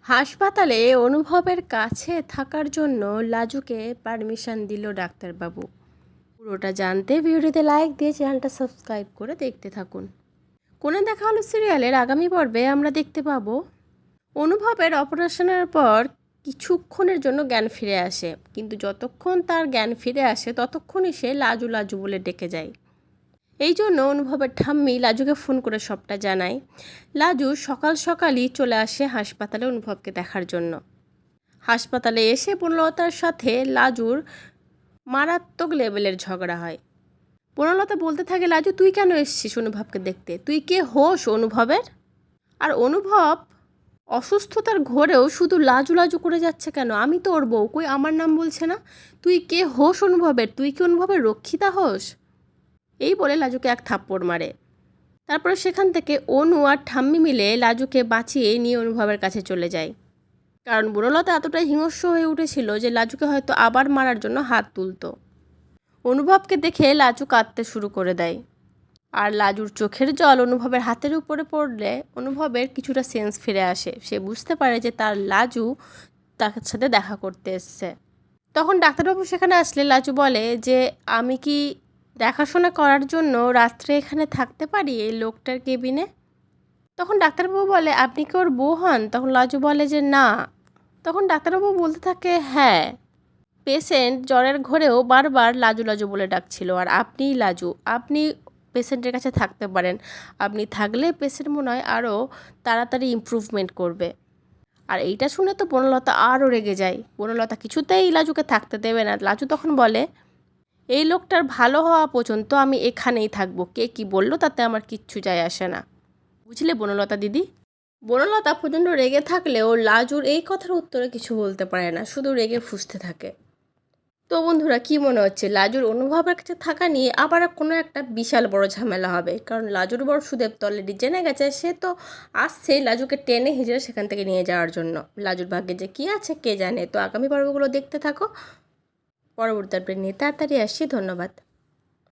হাসপাতালে অনুভবের কাছে থাকার জন্য লাজুকে পারমিশন দিল ডাক্তারবাবু। পুরোটা জানতে ভিডিওতে লাইক দিয়ে চ্যানেলটা সাবস্ক্রাইব করে দেখতে থাকুন। কোণে দেখা হলো সিরিয়ালের আগামী পর্বে আমরা দেখতে পাবো অনুভবের অপারেশনের পর কিছুক্ষণের জন্য জ্ঞান ফিরে আসে, কিন্তু যতক্ষণ তার জ্ঞান ফিরে আসে ততক্ষণই সে লাজু লাজু বলে ডেকে যায়। এই জন্য অনুভবের ঠাম্মি লাজুকে ফোন করে সবটা জানায়। লাজু সকাল সকালই চলে আসে হাসপাতালে অনুভবকে দেখার জন্য। হাসপাতালে এসে বনলতার সাথে লাজুর মারাত্মক লেভেলের ঝগড়া হয়। বনলতা বলতে থাকে, লাজু তুই কেন এসছিস অনুভবকে দেখতে? তুই কে হোস অনুভবের? আর অনুভব অসুস্থতার ঘোরেও শুধু লাজু লাজু করে যাচ্ছে কেন? আমি তো ওর বউ, কই আমার নাম বলছে না? তুই কে হোস অনুভবের? তুই কি অনুভবের রক্ষিতা হোস? এই বলে লাজুকে এক থাপ্পড় মারে। তারপরে সেখান থেকে অনু আর ঠাম্মি মিলে লাজুকে বাঁচিয়ে নিয়ে অনুভবের কাছে চলে যায়। কারণ বনলতা এতটাই হিংস্র হয়ে উঠেছিল যে লাজুকে হয়তো আবার মারার জন্য হাত তুলত। অনুভবকে দেখে লাজু কাঁদতে শুরু করে দেয়। আর লাজুর চোখের জল অনুভবের হাতের উপরে পড়লে অনুভবের কিছুটা সেন্স ফিরে আসে। সে বুঝতে পারে যে তার লাজু তার সাথে দেখা করতে এসছে। তখন ডাক্তারবাবু সেখানে আসলে লাজু বলে যে আমি কি দেখাশোনা করার জন্য রাত্রে এখানে থাকতে পারি এই লোকটার কেবিনে? তখন ডাক্তারবাবু বলে, আপনি কি ওর বউ হন? তখন লাজু বলে যে না। তখন ডাক্তারবাবু বলতে থাকে, হ্যাঁ, পেশেন্ট জ্বরের ঘরেও বারবার লাজু লাজু বলে ডাকছিল, আর আপনিই লাজু, আপনি পেশেন্টের কাছে থাকতে পারেন। আপনি থাকলে পেশেন্ট মনে হয় আরও তাড়াতাড়ি ইমপ্রুভমেন্ট করবে। আর এইটা শুনে তো বনলতা আরও রেগে যায়। বনলতা কিছুতেই লাজুকে থাকতে দেবে না। লাজু তখন বলে, এই লোকটার ভালো হওয়া পর্যন্ত আমি এখানেই থাকবো, কে কি বললো তাতে আমার কিচ্ছু যায় আসে না। বুঝলে বনলতা দিদি? বনলতা প্রচণ্ড রেগে থাকলেও লাজুর এই কথার উত্তরে কিছু বলতে পারে না, শুধু রেগে ফুঁসতে থাকে। তো বন্ধুরা, কি মনে হচ্ছে লাজুর অনুভবের কাছে থাকা নিয়ে আবার কোনো একটা বিশাল বড় ঝামেলা হবে? কারণ লাজুর বড় সুদেব তো অলরেডি জেনে গেছে, সে তো আসছে লাজুকে টেনে হিজড়ে সেখান থেকে নিয়ে যাওয়ার জন্য। লাজুর ভাগ্যে যে কী আছে কে জানে। তো আগামী পর্বগুলো দেখতে থাকো। পরবর্তী আপডেট নিয়ে তাড়াতাড়ি আসছি। ধন্যবাদ।